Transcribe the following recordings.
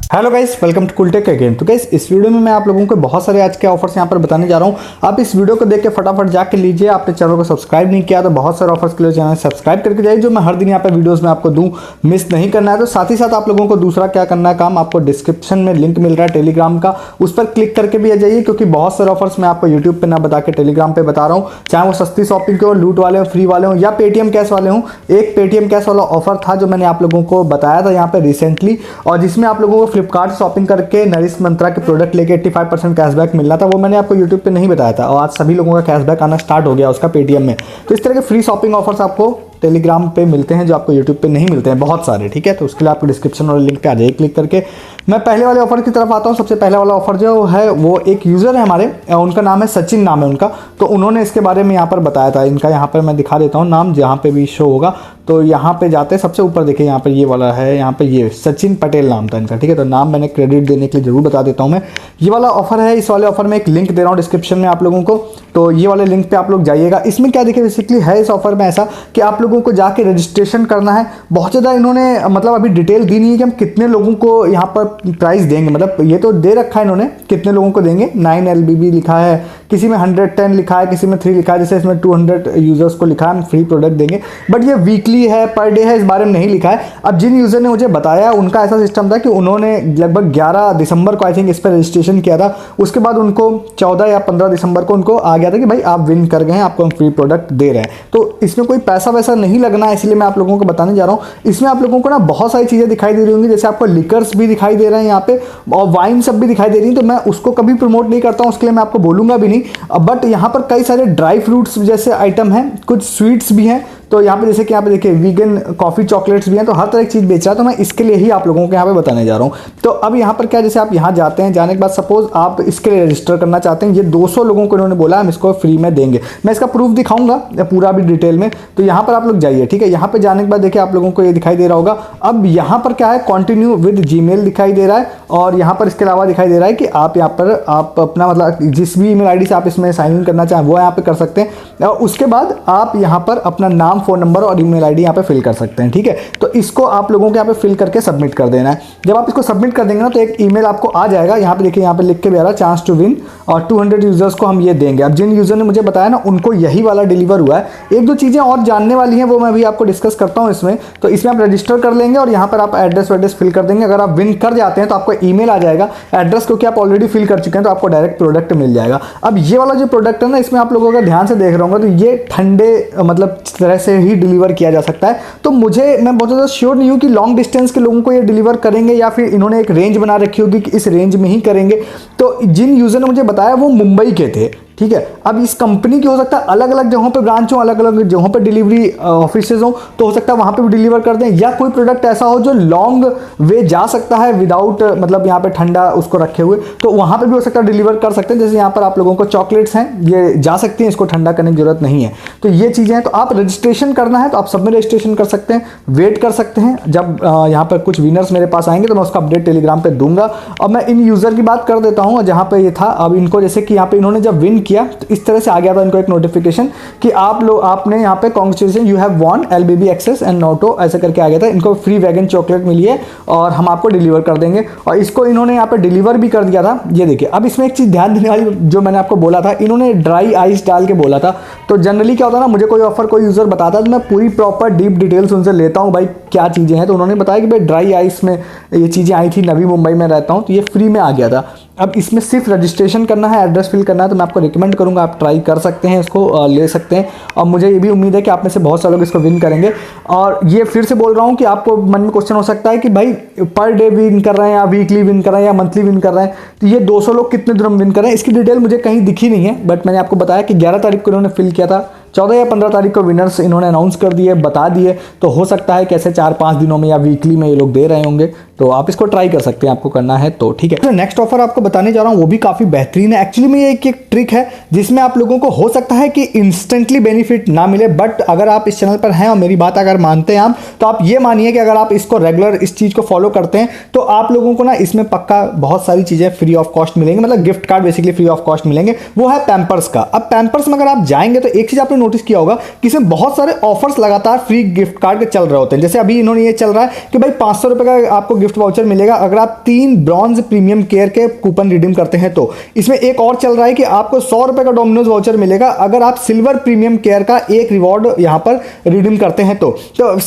Hello guys, welcome to cool tech again. तो guys, इस video में मैं आप लोगों को बहुत सारे आज के ऑफर्स यहाँ पर बताने जा रहा हूँ। आप इस वीडियो को देख के फटाफट जाके लीजिए। आपने चैनल को सब्सक्राइब नहीं किया तो बहुत सारे ऑफर्स के लिए चैनल सब्सक्राइब करके जाइए, जो मैं हर दिन यहाँ पर वीडियोस में आपको दूँ, मिस नहीं करना है। तो साथ ही साथ आप लोगों को दूसरा क्या करना है काम, आपको डिस्क्रिप्शन में लिंक मिल रहा है टेलीग्राम का, उस पर क्लिक करके भी आ जाइए, क्योंकि बहुत सारे ऑफर्स मैं आपको यूट्यूब पर ना बता के टेलीग्राम पर बता रहा हूँ। चाहे वो सस्ती शॉपिंग के हो, लूट वाले हो, फ्री वाले हो या पेटीएम कैश वाले हो। एक पेटीएम कैश वाला ऑफर था जो मैंने आप लोगों को बताया था यहाँ पे रिसेंटली, और जिसमें आप लोगों को फ्लिपकार्ट शॉपिंग करके नरिश मंत्रा के प्रोडक्ट लेके 85% कैशबैक मिलना था। वो मैंने आपको यूट्यूब पे नहीं बताया था, और आज सभी लोगों का कैशबैक आना स्टार्ट हो गया उसका पेटीएम में। तो इस तरह के फ्री शॉपिंग ऑफर्स आपको टेलीग्राम पे मिलते हैं जो आपको यूट्यूब पे नहीं मिलते हैं, बहुत सारे। ठीक है, तो उसके लिए आपको डिस्क्रिप्शन वाले लिंक पे आ जाइए क्लिक करके। मैं पहले वाले ऑफर की तरफ आता हूँ। सबसे पहले वाला ऑफर जो है वो एक यूज़र है हमारे, उनका नाम है सचिन, नाम है उनका। तो उन्होंने इसके बारे में यहाँ पर बताया था। इनका यहाँ पर मैं दिखा देता हूँ नाम, जहाँ पे भी शो होगा। तो यहाँ पे जाते हैं, सबसे ऊपर देखिए, यहाँ पर ये वाला है, यहाँ पे ये सचिन पटेल नाम था इनका। ठीक है, तो नाम मैंने क्रेडिट देने के लिए जरूर बता देता हूँ मैं। ये वाला ऑफर है, इस वाले ऑफर में एक लिंक दे रहा हूँ डिस्क्रिप्शन में आप लोगों को। तो ये वाले लिंक पे आप लोग जाइएगा। इसमें क्या देखिए, बेसिकली है इस ऑफर में ऐसा कि आप लोगों को जाके रजिस्ट्रेशन करना है। बहुत ज़्यादा इन्होंने मतलब अभी डिटेल दी नहीं है कि हम कितने लोगों को यहाँ पर प्राइस देंगे। मतलब ये तो दे रखा है इन्होंने कितने लोगों को देंगे। 9 LBB लिखा है, किसी में 110 लिखा है, किसी में 3 लिखा है। जैसे इसमें 200 यूजर्स को लिखा है हम फ्री प्रोडक्ट देंगे, बट ये वीकली है, पर डे है, इस बारे में नहीं लिखा है। अब जिन यूजर ने मुझे बताया, उनका ऐसा सिस्टम था कि उन्होंने लगभग 11 दिसंबर को आई थिंक इस पर रजिस्ट्रेशन किया था। उसके बाद उनको 14 या 15 दिसंबर को उनको आ गया था कि भाई आप विन कर गए हैं, आपको हम फ्री प्रोडक्ट दे रहे हैं। तो इसमें कोई पैसा वैसा नहीं लगना है, इसलिए मैं आप लोगों को बताने जा रहा हूँ। इसमें आप लोगों को ना बहुत सारी चीज़ें दिखाई दे रही होंगी, जैसे आपको लिकर्स भी दिखाई दे रहे हैं यहाँ पे, और वाइन सब भी दिखाई दे रही है। तो मैं उसको कभी प्रमोट नहीं करता हूँ, उसके लिए मैं आपको बोलूँगा भी नहीं। बट यहाँ पर कई सारे ड्राई फ्रूट्स जैसे आइटम हैं, कुछ स्वीट्स भी हैं। तो यहाँ पे जैसे कि यहाँ पे देखिए वीगन कॉफ़ी चॉकलेट्स भी हैं। तो हर तरह की चीज़ बेच रहा है, तो मैं इसके लिए ही आप लोगों को यहाँ पे बताने जा रहा हूँ। तो अब यहाँ पर क्या, जैसे आप यहाँ जाते हैं, जाने के बाद सपोज आप इसके लिए रजिस्टर करना चाहते हैं। ये 200 लोगों को इन्होंने बोला हम इसको फ्री में देंगे। मैं इसका प्रूफ दिखाऊंगा पूरा भी डिटेल में। तो यहाँ पर आप लोग जाइए। ठीक है, यहाँ पर जाने के बाद देखिए आप लोगों को ये दिखाई दे रहा होगा। अब यहाँ पर क्या है, कंटिन्यू विद जीमेल दिखाई दे रहा है, और यहाँ पर इसके अलावा दिखाई दे रहा है कि आप यहाँ पर आप अपना मतलब जिस भी ईमेल आईडी से आप इसमें साइन इन करना चाहें वो यहाँ पे कर सकते हैं। और उसके बाद आप यहाँ पर अपना नाम, फ़ोन नंबर और ईमेल आईडी यहाँ पे फिल कर सकते हैं। ठीक है, तो इसको आप लोगों को यहाँ पे फिल करके सबमिट कर देना है। जब आप इसको सबमिट कर देंगे ना, तो एक ईमेल आपको आ जाएगा। यहाँ पे देखिए, यहाँ पे लिख के भी आ रहा है चांस टू विन, और 200 यूजर्स को हम ये देंगे। अब जिन यूजर ने मुझे बताया ना, उनको यही वाला डिलीवर हुआ है। एक दो चीज़ें और जानने वाली हैं, वो मैं भी आपको डिस्कस करता हूँ इसमें। तो इसमें आप रजिस्टर कर लेंगे और यहाँ पर आप एड्रेस वेड्रेस फिल कर देंगे। अगर आप विन कर जाते हैं तो आपको ईमेल आ जाएगा। एड्रेस क्योंकि आप ऑलरेडी फिल कर चुके हैं, तो आपको डायरेक्ट प्रोडक्ट मिल जाएगा। अब ये वाला जो प्रोडक्ट है ना, इसमें आप लोगों का ध्यान से देख रहा हूँ तो ये ठंडे मतलब तरह से ही डिलीवर किया जा सकता है। तो मैं बहुत ज़्यादा श्योर नहीं हूँ कि लॉन्ग डिस्टेंस के लोगों को ये डिलीवर करेंगे, या फिर इन्होंने एक रेंज बना रखी होगी कि इस रेंज में ही करेंगे। तो जिन यूज़र ने मुझे बताया वो मुंबई के थे। ठीक है, अब इस कंपनी की हो सकता है अलग अलग जगहों पे ब्रांच हो, अलग अलग जगहों पे डिलीवरी ऑफिसेज हो, तो हो सकता है वहाँ पे भी डिलीवर कर दें। या कोई प्रोडक्ट ऐसा हो जो लॉन्ग वे जा सकता है विदाउट मतलब यहाँ पे ठंडा उसको रखे हुए, तो वहाँ पे भी हो सकता है डिलीवर कर सकते हैं। जैसे यहाँ पर आप लोगों को चॉकलेट्स हैं, ये जा सकती हैं, इसको ठंडा करने की जरूरत नहीं है। तो ये चीज़ें हैं। तो आप रजिस्ट्रेशन करना है तो आप सब में रजिस्ट्रेशन कर सकते हैं, वेट कर सकते हैं। जब यहाँ पर कुछ विनर्स मेरे पास आएंगे तो मैं उसका अपडेट टेलीग्राम पर दूंगा। और मैं इन यूज़र की बात कर देता हूँ जहाँ पर ये था। अब इनको जैसे कि यहाँ पर इन्होंने जब विन किया तो इस तरह से आ गया था इनको एक नोटिफिकेशन कि आपने यहाँ पे congratulation, you have won LBB access and नोटो, ऐसे करके आ गया था। इनको फ्री वैगन चॉकलेट मिली है और हम आपको डिलीवर कर देंगे। और इसको इन्होंने यहाँ पे डिलीवर भी कर दिया था। ये देखिए, अब इसमें एक चीज़ ध्यान देने वाली, जो मैंने आपको बोला था, इन्होंने ड्राई आइस डाल के बोला था। तो जनरली क्या होता है ना, मुझे कोई ऑफर कोई यूज़र बताता है तो मैं पूरी प्रॉपर डीप डिटेल्स उनसे लेता हूँ, भाई क्या चीज़ें हैं। तो उन्होंने बताया कि भाई ड्राई आइस में ये चीज़ें आई थी, नवी मुंबई में रहता हूँ, तो ये फ्री में आ गया था। अब इसमें सिर्फ रजिस्ट्रेशन करना है, एड्रेस फिल करना है। तो मैं आपको रिकमेंड करूंगा, आप ट्राई कर सकते हैं, इसको ले सकते हैं। और मुझे ये भी उम्मीद है कि आप में से बहुत सारे लोग इसको विन करेंगे। और ये फिर से बोल रहा हूँ कि आपको मन में क्वेश्चन हो सकता है कि भाई पर डे विन कर रहे हैं, या वीकली विन कर रहे हैं, या मंथली विन कर रहे हैं, तो ये 200 लोग कितने दिन में विन कर रहे हैं, इसकी डिटेल मुझे कहीं दिखी नहीं है। बट मैंने आपको बताया कि 11 तारीख को इन्होंने फिल किया था, 14 या 15 तारीख को विनर्स इन्होंने अनाउंस कर दिए, बता दिए। तो हो सकता है कैसे 4-5 दिनों में या वीकली में ये लोग दे रहे होंगे। तो आप इसको ट्राई कर सकते हैं, आपको करना है तो। ठीक है, तो नेक्स्ट ऑफर आपको बताने जा रहा हूँ, वो भी काफ़ी बेहतरीन है। एक्चुअली में ये एक ट्रिक है जिसमें आप लोगों को हो सकता है कि इंस्टेंटली बेनिफिट ना मिले, बट अगर आप इस चैनल पर हैं और मेरी बात अगर मानते हैं आप, तो आप ये मानिए कि अगर आप इसको रेगुलर इस चीज़ को फॉलो करते हैं तो आप लोगों को ना इसमें पक्का बहुत सारी चीज़ें फ्री ऑफ कॉस्ट मिलेंगी। मतलब gift card basically free of cost मिलेंगे। वो है पैम्पर्स का। अब पैम्पर्स में अगर आप जाएंगे तो एक चीज़ आपने नोटिस किया होगा कि इसमें बहुत सारे ऑफर्स लगातार फ्री गिफ्ट कार्ड के चल रहे होते हैं। जैसे अभी इन्होंने ये चल रहा है कि भाई 500 रुपये का आपको गिफ्ट वाउचर मिलेगा अगर आप 3 ब्रॉन्ज प्रीमियम केयर के कूपन रिडीम करते हैं। तो इसमें एक और चल रहा है कि आपको 100 रुपए का डोमिनोज वाउचर मिलेगा अगर आप सिल्वर प्रीमियम केयर का एक रिवॉर्ड यहां पर रिडीम करते हैं। तो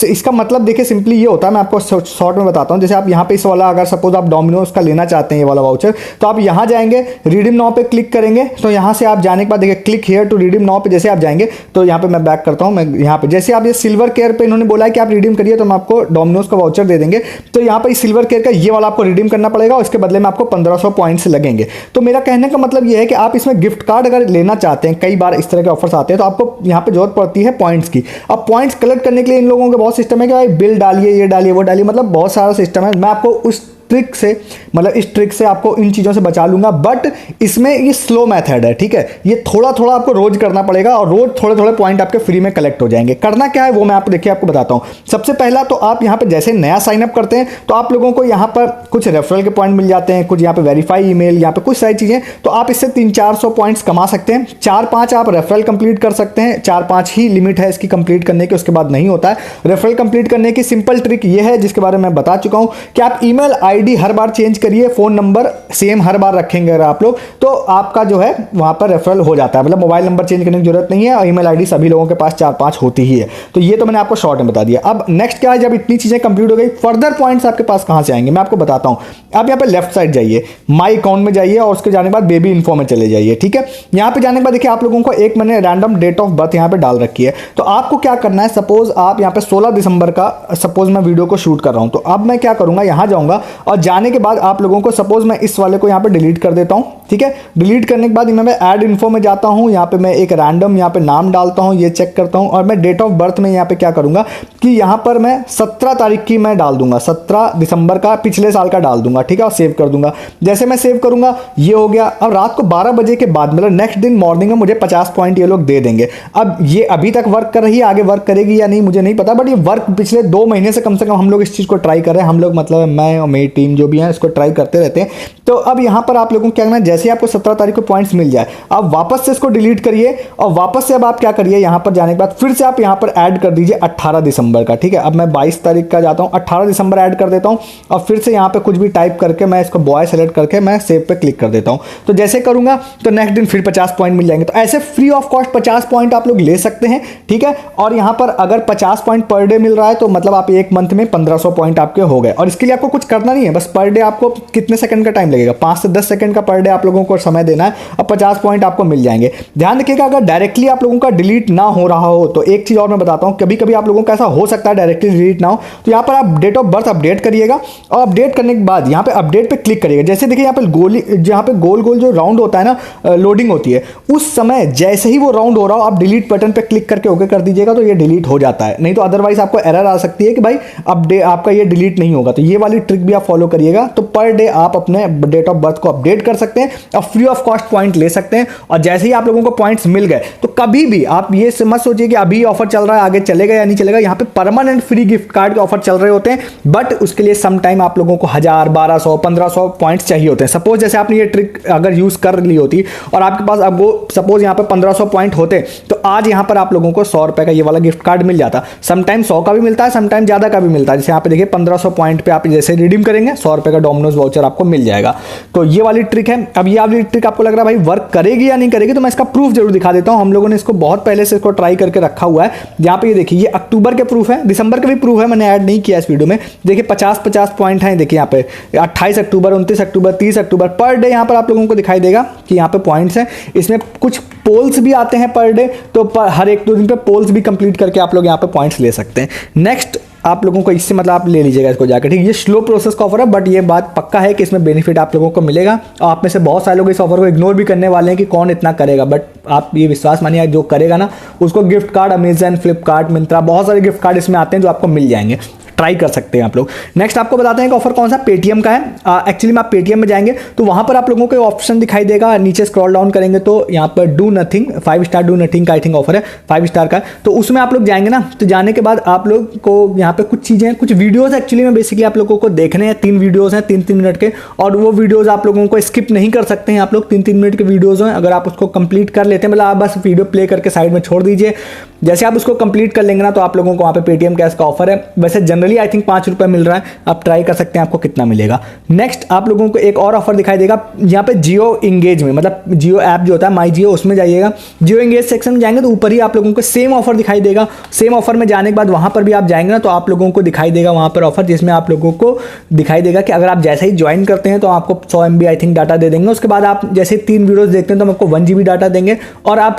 इसका मतलब देखिए सिंपली ये होता है, मैं आपको शॉर्ट में बताता हूं। जैसे आप यहां पे इस वाला अगर सपोज आप डोमिनोज का लेना चाहते हैं ये वाला वाउचर, तो आप यहां जाएंगे, रिडीम नाउ पे क्लिक करेंगे। तो यहां से आप जाने के बाद देखिए click here to redeem now पे जैसे आप जाएंगे तो यहां पे मैं बैक करता हूं, मैं यहां पे जैसे आप ये सिल्वर केयर पे इन्होंने बोला है कि आप रिडीम करिए तो हम आपको डोमिनोज का वाउचर दे देंगे। तो यहां पर सिल्वर केयर का ये वाला आपको रिडीम करना पड़ेगा और इसके बदले में आपको 1500 पॉइंट्स लगेंगे। तो मेरा कहने का मतलब ये है कि आप इसमें गिफ्ट कार्ड अगर लेना चाहते हैं, कई बार इस तरह के ऑफर्स आते हैं, तो आपको यहां पे जरूरत पड़ती है पॉइंट्स की। अब पॉइंट्स कलेक्ट करने के लिए इन लोगों के बहुत सिस्टम है कि भाई बिल डालिए, ये डालिए, वो डालिए, मतलब बहुत सारा सिस्टम है। मैं आपको उस ट्रिक से मतलब इस ट्रिक से आपको इन चीज़ों से बचा लूंगा, बट इसमें ये स्लो मेथड है, ठीक है। ये थोड़ा थोड़ा आपको रोज करना पड़ेगा और रोज थोड़े थोड़े पॉइंट आपके फ्री में कलेक्ट हो जाएंगे। करना क्या है वो मैं देखिए आपको बताता हूं। सबसे पहला तो आप यहां पे जैसे नया साइन अप करते हैं तो आप लोगों को यहां पर कुछ रेफरल के पॉइंट मिल जाते हैं, कुछ यहां पे वेरीफाई ईमेल, यहां पे कुछ सारी चीजें, तो आप इससे 300-400 पॉइंट्स कमा सकते हैं। 4-5 आप रेफरल कंप्लीट कर सकते हैं, 4-5 ही लिमिट है इसकी कंप्लीट करने की, उसके बाद नहीं होता है। रेफरल कंप्लीट करने की सिंपल ट्रिक ये है जिसके बारे में मैं बता चुका हूं कि आप ईमेल आईडी हर बार चेंज करिए, फोन नंबर सेम हर बार रखेंगे अगर आप लोग, तो आपका जो है वहां पर रेफरल हो जाता है। मतलब मोबाइल नंबर चेंज करने की जरूरत नहीं है और ईमेल आईडी सभी लोगों के पास 4-5 होती ही है। तो ये तो मैंने आपको शॉर्ट में बता दिया। अब नेक्स्ट क्या है, जब इतनी चीजें कंप्लीट हो गई, फर्दर पॉइंट्स आपके पास कहां से आएंगे मैं आपको बताता हूं। आप यहां पे लेफ्ट साइड जाइए, माई अकाउंट में जाइए और उसके जाने के बाद बेबी इन्फो में चले जाइए, ठीक है। यहां पे जाने के बाद देखिए आप लोगों को एक मैंने रैंडम डेट ऑफ बर्थ यहां पे डाल रखी है। तो आपको क्या करना है, सपोज आप यहां पे 16 दिसंबर का सपोज मैं वीडियो को शूट कर रहा हूं, तो अब मैं क्या करूंगा, यहां जाऊंगा और जाने के बाद आप लोगों को सपोज मैं इस वाले को यहां पे डिलीट कर देता हूं, ठीक है। डिलीट करने के बाद मैं ऐड इन्फो में जाता हूं, यहां पे मैं एक रैंडम यहां पे नाम डालता हूं, ये चेक करता हूं और मैं डेट ऑफ बर्थ में यहां पे क्या करूंगा कि यहां पर मैं 17 तारीख की मैं डाल दूंगा, 17 दिसंबर का पिछले साल का डाल दूंगा, ठीक है, और सेव कर दूंगा। जैसे मैं सेव करूंगा ये हो गया। अब रात को 12 बजे के बाद मतलब नेक्स्ट दिन मॉर्निंग में मुझे 50 पॉइंट ये लोग दे देंगे। अब ये अभी तक वर्क कर रही है, आगे वर्क करेगी या नहीं मुझे नहीं पता, बट ये वर्क पिछले 2 महीने से कम हम लोग इस चीज को ट्राई कर रहे हैं। हम लोग मतलब मैं और मेरी टीम जो भी है इसको ट्राई करते रहते हैं। तो अब यहां पर आप लोगों को क्या करना है, जैसे आपको 17 तारीख को पॉइंट्स मिल जाए आप वापस से इसको डिलीट करिए और वापस से अब आप क्या करिए, यहां पर जाने के बाद फिर से आप यहां पर ऐड कर दीजिए 18 दिसंबर का, ठीक है। अब मैं 22 तारीख का जाता हूं, 18 दिसंबर ऐड कर देता हूं और फिर से यहां पे कुछ भी टाइप करके मैं इसको बॉय सेलेक्ट करके मैं सेव पे क्लिक कर देता हूं। तो जैसे करूंगा तो नेक्स्ट दिन फिर 50 पॉइंट मिल जाएंगे। तो ऐसे फ्री ऑफ कॉस्ट 50 पॉइंट आप लोग ले सकते हैं, ठीक है। और यहां पर अगर 50 पॉइंट पर डे मिल रहा है तो मतलब आप एक मंथ में 1500 पॉइंट आपके हो गए। और इसके लिए आपको कुछ करना नहीं है, बस पर डे आपको कितने सेकंड का टाइम लगेगा, 5 से 10 सेकंड का पर डे आप लोगों को समय देना है और 50 पॉइंट आपको मिल जाएंगे। ध्यान रखिएगा अगर डायरेक्टली आप लोगों का डिलीट ना हो रहा हो तो एक चीज और मैं बताता हूं, कभी कभी आप लोगों का ऐसा हो सकता है डायरेक्टली डिलीट ना हो, तो यहां पर आप डेट ऑफ बर्थ अपडेट करिएगा और अपडेट करने के बाद यहां पे अपडेट पे क्लिक करिएगा। जैसे देखिए यहां पे गोली, जहां पे गोल गोल जो राउंड होता है ना, लोडिंग होती है, उस समय जैसे ही वो राउंड हो रहा हो आप डिलीट बटन पे क्लिक करके ओके कर दीजिएगा तो ये डिलीट हो जाता है। नहीं तो अदरवाइज आपको एरर आ सकती है कि भाई अपडेट आपका ये डिलीट नहीं होगा। तो ये वाली ट्रिक भी आप फॉलो करिएगा। तो पर डे आप अपने डेट ऑफ बर्थ को अपडेट कर सकते हैं और फ्री ऑफ कॉस्ट पॉइंट ले सकते हैं। और जैसे ही आप लोगों को पॉइंट्स मिल गए तो कभी भी आप ये मत सोचिए कि अभी ऑफर चल रहा है आगे चलेगा या नहीं चलेगा। यहाँ पे परमानेंट फ्री गिफ्ट कार्ड के ऑफर चल रहे होते हैं, बट उसके लिए सम टाइम आप लोगों को 1000, 1200, 1500 पॉइंट्स चाहिए होते हैं। सपोज जैसे आपने ये ट्रिक अगर यूज कर ली होती और आपके पास अब वो सपोज यहाँ पे 1500 पॉइंट होते तो आज यहाँ पर आप लोगों को 100 रुपए का ये वाला गिफ्ट कार्ड मिल जाता। समटाइम 100 का भी मिलता है, समटाइम ज्यादा का भी मिलता है। जैसे यहाँ पे देखिए 1500 पॉइंट पे आप जैसे रिडीम करेंगे 100 रुपए का डोमिनोज वाउचर आपको मिल जाएगा। तो ये वाली ट्रिक है। अब ये वाली ट्रिक आपको लग रहा है भाई वर्क करेगी या नहीं करेगी, तो मैं इसका प्रूफ जरूर दिखा देता हूं। हम लोगों ने इसको बहुत पहले से इसको ट्राई करके रखा हुआ है। यहाँ पे ये देखिए ये अक्टूबर के प्रूफ है, दिसंबर के भी प्रूफ है, मैंने ऐड नहीं किया इस वीडियो में। देखिए 50-50 पॉइंट है। देखिए यहाँ पे 28 अक्टूबर, 29 अक्टूबर, 30 अक्टूबर पर डे यहाँ पर आप लोगों को दिखाई देगा कि यहाँ पे पॉइंट्स हैं। इसमें कुछ पोल्स भी आते हैं पर डे, तो हर 1-2 दिन पे पोल्स भी कंप्लीट करके आप लोग यहाँ पे पॉइंट्स ले सकते हैं। नेक्स्ट आप लोगों को इससे मतलब आप ले लीजिएगा इसको जाकर, ठीक है। ये स्लो प्रोसेस का ऑफर है, बट ये बात पक्का है कि इसमें बेनिफिट आप लोगों को मिलेगा। और आप में से बहुत सारे लोग इस ऑफर को इग्नोर भी करने वाले हैं कि कौन इतना करेगा, बट आप ये विश्वास मानिए जो करेगा ना उसको gift card Amazon, Flipkart, Myntra, बहुत सारे गिफ्ट कार्ड इसमें आते हैं जो आपको मिल जाएंगे। ट्राई कर सकते हैं आप लोग। नेक्स्ट आपको बताते हैं कि ऑफर कौन सा पेटीएम का है। एक्चुअली में आप पेटीएम में जाएंगे तो वहां पर आप लोगों को ऑप्शन दिखाई देगा, नीचे स्क्रॉल डाउन करेंगे तो यहाँ पर do nothing 5 star do nothing का आई थिंक ऑफर है 5 स्टार का। तो उसमें आप लोग जाएंगे ना, तो जाने के बाद आप लोग को यहाँ पे कुछ चीजें, कुछ वीडियोस एक्चुअली में बेसिकली आप लोगों को देखने हैं। 3 वीडियोस हैं 3-3 मिनट के, और वो वीडियोस आप लोगों को स्किप नहीं कर सकते हैं। आप लोग 3-3 मिनट के वीडियोस हैं, अगर आप उसको कंप्लीट कर लेते हैं, मतलब आप बस वीडियो प्ले करके साइड में छोड़ दीजिए, जैसे आप उसको कंप्लीट कर लेंगे ना तो आप लोगों को वहाँ पे पेटीएम कैश का ऑफर है। वैसे जनरली आई थिंक 5 रुपये मिल रहा है, आप ट्राई कर सकते हैं आपको कितना मिलेगा। नेक्स्ट आप लोगों को एक और ऑफर दिखाई देगा यहाँ पे जियो इंगेज में, मतलब जियो ऐप जो होता है माई जियो, उसमें जाइएगा, जियो इंगेज सेक्शन में जाएंगे तो ऊपर ही आप लोगों को सेम ऑफर दिखाई देगा। सेम ऑफर में जाने के बाद वहाँ पर भी आप जाएंगे ना तो आप लोगों को दिखाई देगा वहाँ पर ऑफर, जिसमें आप लोगों को दिखाई देगा कि अगर आप जैसे ही ज्वाइन करते हैं तो आपको 100 MB आई थिंक डाटा दे देंगे। उसके बाद आप जैसे 3 वीडियोस देखते हैं तो आपको 1 GB डाटा देंगे, और आप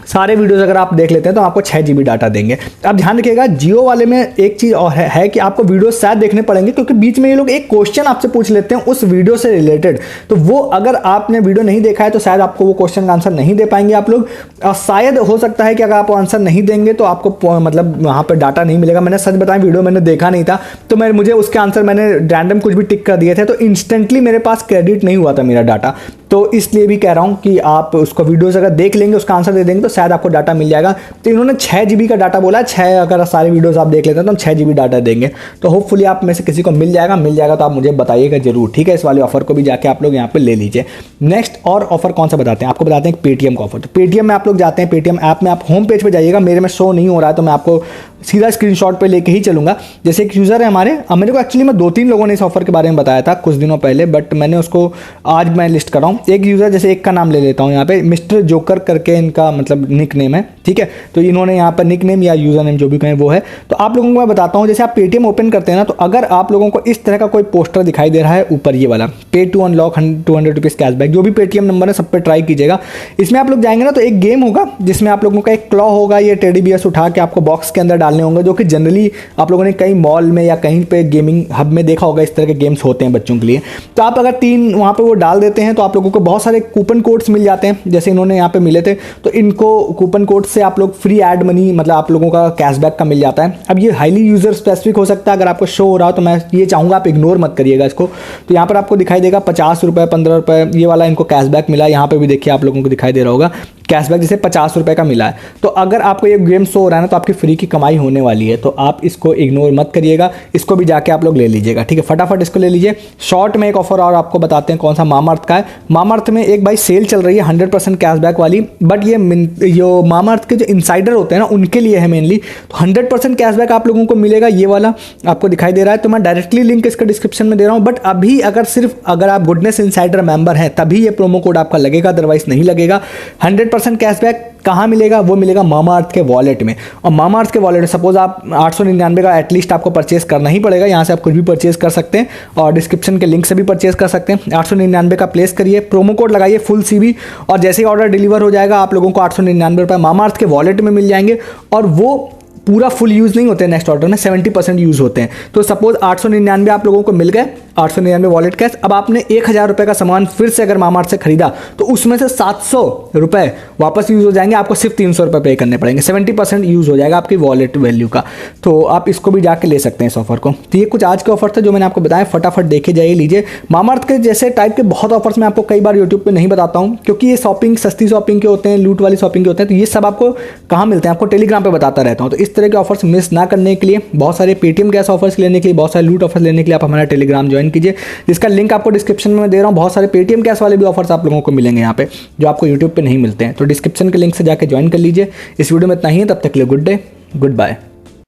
सारे वीडियोस अगर आप देख लेते हैं तो आपको 6 GB डाटा देंगे। अब ध्यान रखिएगा जियो वाले में एक चीज़ और है कि आपको वीडियोस शायद देखने पड़ेंगे, क्योंकि बीच में ये लोग एक क्वेश्चन आपसे पूछ लेते हैं उस वीडियो से रिलेटेड, तो वो अगर आपने वीडियो नहीं देखा है तो शायद आपको वो क्वेश्चन का आंसर नहीं दे पाएंगे आप लोग, और शायद हो सकता है कि अगर आप आंसर नहीं देंगे तो आपको मतलब वहाँ पर डाटा नहीं मिलेगा। मैंने सच बताया वीडियो मैंने देखा नहीं था, तो मुझे उसके आंसर मैंने रैंडम कुछ भी टिक कर दिए थे, तो इंस्टेंटली मेरे पास क्रेडिट नहीं हुआ था मेरा डाटा। तो इसलिए भी कह रहा हूँ कि आप उसको वीडियोस अगर देख लेंगे, उसका आंसर दे देंगे तो शायद आपको डाटा मिल जाएगा। तो इन्होंने 6 GB का डाटा बोला, 6 अगर सारे वीडियोस आप देख लेते हैं तो हम 6 GB डाटा देंगे। तो होपफुली आप में से किसी को मिल जाएगा तो आप मुझे बताइएगा जरूर, ठीक है। इस वाले ऑफर को भी जाके आप लोग यहाँ पे ले लीजिए। नेक्स्ट और ऑफर कौन सा बताते हैं आपको, बताते हैं पेटीएम का ऑफर। तो पेटीएम में आप लोग जाते हैं, पेटीएम ऐप में आप होम पेज पे जाइएगा, मेरे में शो नहीं हो रहा है तो मैं आपको सीधा स्क्रीनशॉट पे लेके ही चलूंगा। जैसे एक यूज़र है हमारे, मेरे को एक्चुअली में 2-3 लोगों ने इस ऑफर के बारे में बताया था कुछ दिनों पहले, बट मैंने उसको आज मैं लिस्ट कर रहा हूँ। एक यूज़र, जैसे एक का नाम ले लेता हूँ यहाँ पे, मिस्टर जोकर करके इनका मतलब निक नेम है, ठीक है। तो इन्होंने यहाँ पर निक नेम या यूज़र नेम जो भी कहें वो है। तो आप लोगों को मैं बताता हूँ, जैसे आप पेटीएम ओपन करते हैं ना, तो अगर आप लोगों को इस तरह का कोई पोस्टर दिखाई दे रहा है ऊपर ये वाला, पे टू अनलॉक 200 रुपीज़ कैशबैक, जो भी पेटीएम नंबर है सब पे ट्राई कीजिएगा। इसमें आप लोग जाएंगे ना तो एक गेम होगा जिसमें आप लोगों का एक क्लॉ होगा, ये टेडी बियर्स उठा के आपको बॉक्स के अंदर डालने होंगे, जो कि जनरली आप लोगों ने कहीं मॉल में या कहीं पे गेमिंग हब में देखा होगा, इस तरह के गेम्स होते हैं बच्चों के लिए। तो आप अगर 3 वहाँ पे वो डाल देते हैं तो आप लोगों को बहुत सारे कूपन कोड्स मिल जाते हैं, जैसे इन्होंने यहाँ पे मिले थे। तो इनको कूपन कोड से आप लोग फ्री एड मनी, मतलब आप लोगों का कैशबैक का मिल जाता है। अब ये हाईली यूजर स्पेसिफिक हो सकता है, अगर आपको शो हो रहा हो तो मैं ये चाहूँगा आप इग्नोर मत करिएगा इसको। तो यहाँ पर आपको दिखाई देगा 50 रुपये, 15 रुपये, ये वाला इनको कैशबैक मिला। यहाँ पे भी देखिए आप लोगों को दिखाई दे रहा होगा कैशबैक जैसे 50 रुपये का मिला है। तो अगर आपको ये गेम शो हो रहा है ना तो आपकी फ्री की कमाई होने वाली है, तो आप इसको इग्नोर मत करिएगा, इसको भी जाके आप लोग ले लीजिएगा, ठीक है। फटाफट इसको ले लीजिए। शॉर्ट में एक ऑफर और आपको बताते हैं कौन सा, मामाअर्थ का है। मामाअर्थ में एक भाई सेल चल रही है 100% कैशबैक वाली, बट ये मामाअर्थ के जो इनसाइडर होते हैं ना उनके लिए है मेनली। तो 100% कैशबैक आप लोगों को मिलेगा, ये वाला आपको दिखाई दे रहा है। तो मैं डायरेक्टली लिंक इसका डिस्क्रिप्शन में दे रहा हूँ, बट अभी अगर आप गुडनेस इनसाइडर मेंबर हैं तभी ये प्रोमो कोड आपका लगेगा, अदरवाइज नहीं लगेगा। 100% कैशबैक कहाँ मिलेगा, वो मिलेगा मामाअर्थ के वॉलेट में। और मामाअर्थ के वॉलेट में सपोज आप 899 का एटलीस्ट आपको परचेस करना ही पड़ेगा। यहाँ से आप कुछ भी परचेस कर सकते हैं और डिस्क्रिप्शन के लिंक से भी परचेस कर सकते हैं। 899 का प्लेस करिए, प्रोमो कोड लगाइए फुल CB, और जैसे ही ऑर्डर डिलीवर हो जाएगा आप लोगों को 899 रुपये मामाअर्थ के वॉलेट में मिल जाएंगे। और वो पूरा फुल यूज़ नहीं होते हैं, नेक्स्ट ऑर्डर में 70% यूज़ होते हैं। तो सपोज 899 आप लोगों को मिल गए, 899 वॉलेट कैश। अब आपने 1000 रुपये का सामान फिर से अगर मामाअर्थ से खरीदा तो उसमें से 700 रुपये वापस यूज़ हो जाएंगे, आपको सिर्फ 300 रुपये पे करने पड़ेंगे। 70% यूज़ हो जाएगा आपकी वॉलेट वैल्यू का। तो आप इसको भी जाके ले सकते हैं इस ऑफर को। तो ये कुछ आज के ऑफर थे जो मैंने आपको बताया, फटाफट देखे जाइए, लीजिए। मामाअर्थ के जैसे टाइप के बहुत ऑफर्स मैं आपको कई बार यूट्यूब पर नहीं बताता हूँ, क्योंकि ये शॉपिंग सस्ती शॉपिंग के होते हैं, लूट वाली शॉपिंग के होते हैं। तो ये सब आपको कहाँ मिलते हैं, आपको टेलीग्राम पर बताता रहता हूँ। तो इस तरह के ऑफर्स मिस ना करने के लिए, बहुत सारे पेटीएम कैश ऑफर्स लेने के लिए, बहुत सारे लूट ऑफर्स लेने के लिए आप हमारा टेलीग्राम ज्वाइन कीजिए, जिसका लिंक आपको डिस्क्रिप्शन में दे रहा हूँ। बहुत सारे पेटीएम कैश वाले भी ऑफर्स आप लोगों को मिलेंगे यहाँ पे, जो आपको यूट्यूब पे नहीं मिलते हैं। तो डिस्क्रिप्शन के लिंक से जाके ज्वाइन कर लीजिए। इस वीडियो में इतना ही है, तब तक के लिए गुड डे, गुड बाय।